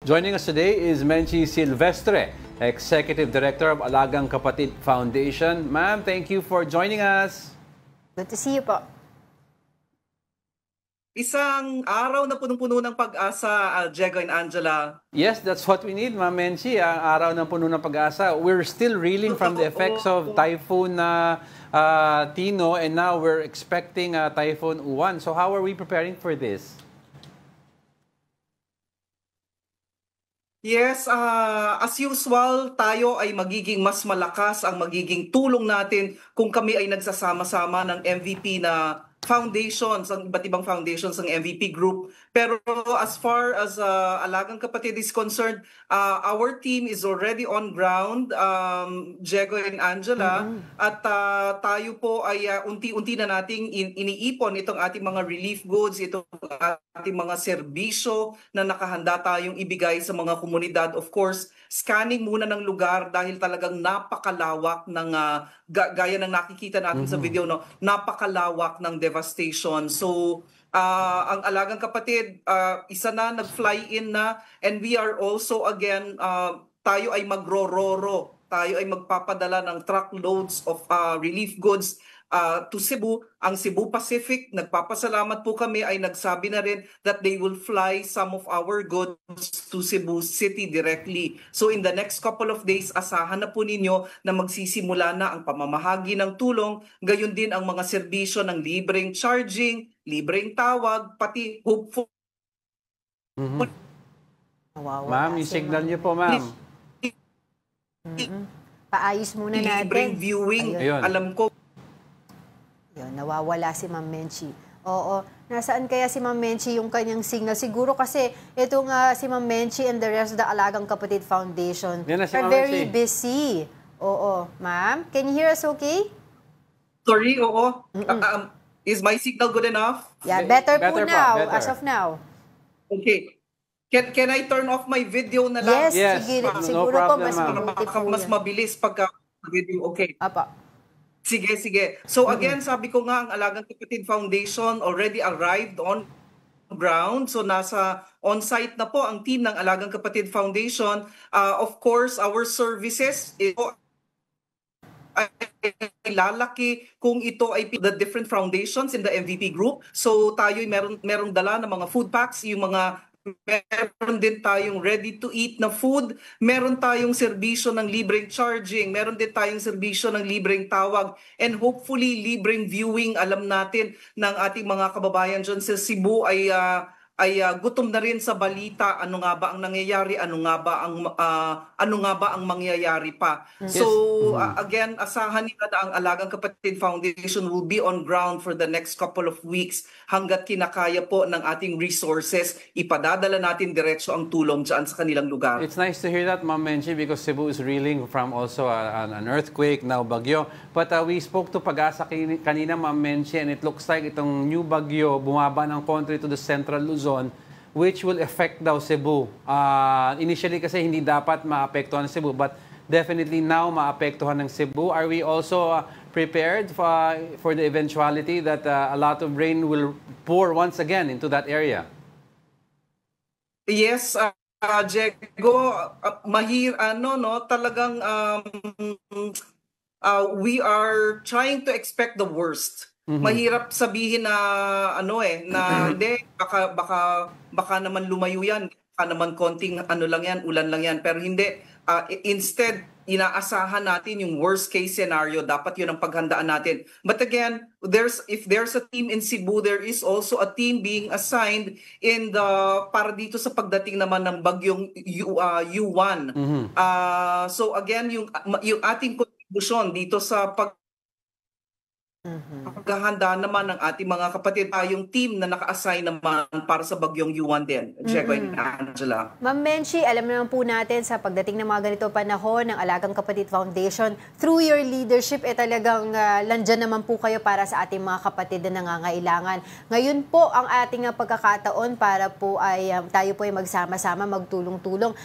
Joining us today is Menchi Silvestre, Executive Director of Alagang Kapatid Foundation. Ma'am, thank you for joining us. Good to see you po. Isang araw na punong-puno ng pag-asa, Diego and Angela. Yes, that's what we need, Ma'am Menchi. Ang araw ng puno ng pag-asa. We're still reeling from the effects of Typhoon Tino, and now we're expecting Typhoon Uwan. So how are we preparing for this? Yes, as usual, tayo ay magiging mas malakas ang magiging tulong natin kung kami ay nagsasama-sama ng MVP na foundations, ang iba't ibang foundations ng MVP group. Pero as far as Alagang Kapatid is concerned, our team is already on ground, Diego and Angela, at tayo po ay unti-unti na nating iniipon itong ating mga relief goods, itong ating mga serbisyo na nakahanda tayong ibigay sa mga komunidad. Of course, scanning muna ng lugar dahil talagang napakalawak ng gaya ng nakikita natin sa video, no, napakalawak ng devastation. So ang Alagang Kapatid, isa na nag-fly in na, and we are also again tayo ay magro-roro, tayo ay magpapadala ng truckloads of relief goods to Cebu. Ang Cebu Pacific, nagpapasalamat po kami, ay nagsabi na rin that they will fly some of our goods to Cebu City directly. So in the next couple of days, asahan na po ninyo na magsisimula na ang pamamahagi ng tulong, gayon din ang mga serbisyo ng libreng charging, libreng tawag, pati hopeful. Ma'am, yung signal niyo po, ma'am. Paayos muna natin. Libreng viewing. Ayun. Alam ko, yun, nawawala si Ma'am Menchi. Oo. Nasaan kaya si Ma'am Menchi yung kanyang signal? Siguro kasi itong si Ma'am Menchi and the rest of the Alagang Kapatid Foundation are very busy. Oo. Ma'am, can you hear us okay? Sorry, oo. Is my signal good enough? Yeah, better po Better now, better. as of now. Okay. Can I turn off my video na lang? Yes, sige, no siguro problem, po mas ma'am. mabuti po Mas yan. mabilis pagka video. Okay. Apa. Sige. So again, sabi ko nga, ang Alagang Kapatid Foundation already arrived on ground. So nasa on-site na po ang team ng Alagang Kapatid Foundation. Of course, our services ay lalaki kung ito ay the different foundations in the MVP group. So tayo ay merong dala ng mga food packs, yung mga meron din tayong ready-to-eat na food, meron tayong serbisyo ng libreng charging, meron din tayong serbisyo ng libreng tawag, and hopefully libreng viewing. Alam natin ng ating mga kababayan dyan sa Cebu ay gutom na rin sa balita, ano nga ba ang nangyayari, ano nga ba ang mangyayari pa. So again, asahan nila na ang Alagang Kapatid Foundation will be on ground for the next couple of weeks hanggat kinakaya po ng ating resources. Ipadadala natin diretso ang tulong dyan sa kanilang lugar. It's nice to hear that, Ma'am Menchi, because Cebu is reeling from also an earthquake, now bagyo. But we spoke to Pag-asa kanina, Ma'am Menchi, and it looks like itong new bagyo bumaba ng country to the central Luzon, which will affect daw Cebu. Initially kasi hindi dapat maapektuhan ng Cebu, but definitely now maapektuhan ng Cebu. Are we also prepared for the eventuality that a lot of rain will pour once again into that area? Yes, Diego, talagang we are trying to expect the worst. Mahirap sabihin na hindi, baka naman lumayo yan, baka naman konting lang yan, ulan lang yan, pero hindi. Instead, inaasahan natin yung worst case scenario. Dapat yun ang paghandaan natin. But again, if there's a team in Cebu, there is also a team being assigned para dito sa pagdating naman ng bagyong U1. So again, yung ating kontribusyon dito sa paghahanda naman ng ating mga kapatid, yung team na naka-assign naman para sa bagyong U1 din, Diego and Angela. Ma'am Menchi, alam naman po natin sa pagdating ng mga ganito panahon ng Alagang Kapatid Foundation, through your leadership, talagang landyan naman po kayo para sa ating mga kapatid na nangangailangan. Ngayon po ang ating pagkakataon para po ay tayo po ay magsama-sama, magtulong-tulong.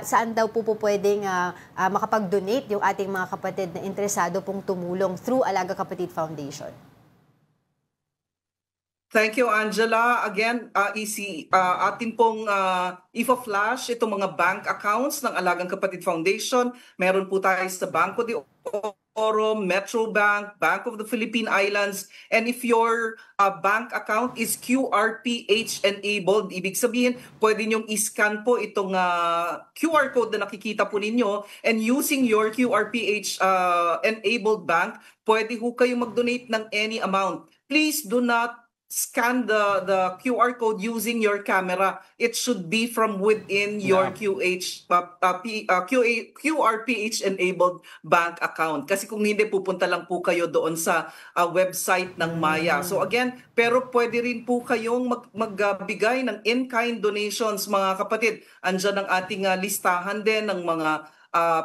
Saan daw po pwedeng makapag-donate yung ating mga kapatid na interesado pong tumulong through Alagang Kapatid Foundation? Thank you, Angela. Again, atin pong ifa-flash itong mga bank accounts ng Alagang Kapatid Foundation. Meron po tayo sa Banco de Oro, Metro Bank, Bank of the Philippine Islands. And if your bank account is QRPH enabled, ibig sabihin, pwede nyong i-scan po itong QR code na nakikita po ninyo. And using your QRPH enabled bank, pwede ho kayong mag-donate ng any amount. Please do not scan the QR code using your camera. It should be from within your QRPH enabled bank account. Kasi kung hindi, pupunta lang po kayo doon sa website ng Maya. So again, pero pwede rin po kayong magbigay ng in-kind donations, mga kapatid. Andyan ang ating listahan din ng mga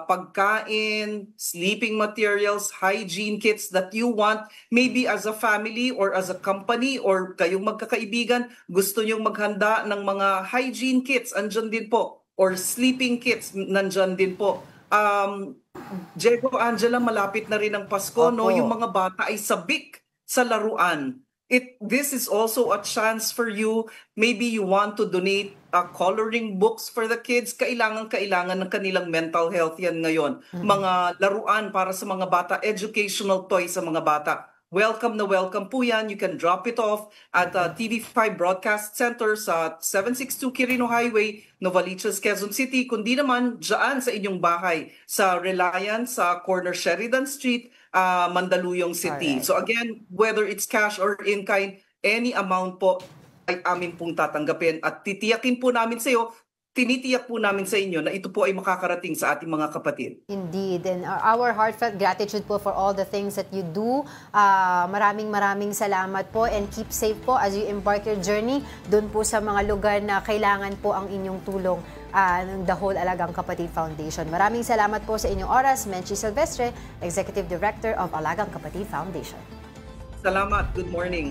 pagkain, sleeping materials, hygiene kits that you want, maybe as a family or as a company or kayong magkakaibigan, gusto nyong maghanda ng mga hygiene kits, andyan din po, or sleeping kits, nandyan din po. Diego, Angela, malapit na rin ang Pasko, no? Yung mga bata ay sabik sa laruan. This is also a chance for you. Maybe you want to donate coloring books for the kids. Kailangan ng kanilang mental health yan ngayon. Mga laruan para sa mga bata, educational toys sa mga bata. Welcome na welcome po yan. You can drop it off at TV5 Broadcast Center sa 762 Quirino Highway, Novaliches, Quezon City. Kundi naman, dyan sa inyong bahay, sa Reliance, sa corner Sheridan Street, Mandaluyong City. Alright. So again, whether it's cash or in-kind, any amount po ay amin pong tatanggapin at tinitiyak po namin sa inyo na ito po ay makakarating sa ating mga kapatid. Indeed. And our heartfelt gratitude po for all the things that you do. Maraming salamat po and keep safe po as you embark your journey doon po sa mga lugar na kailangan po ang inyong tulong ng The Whole Alagang Kapatid Foundation. Maraming salamat po sa inyong oras. Menchi Silvestre, Executive Director of Alagang Kapatid Foundation. Salamat. Good morning.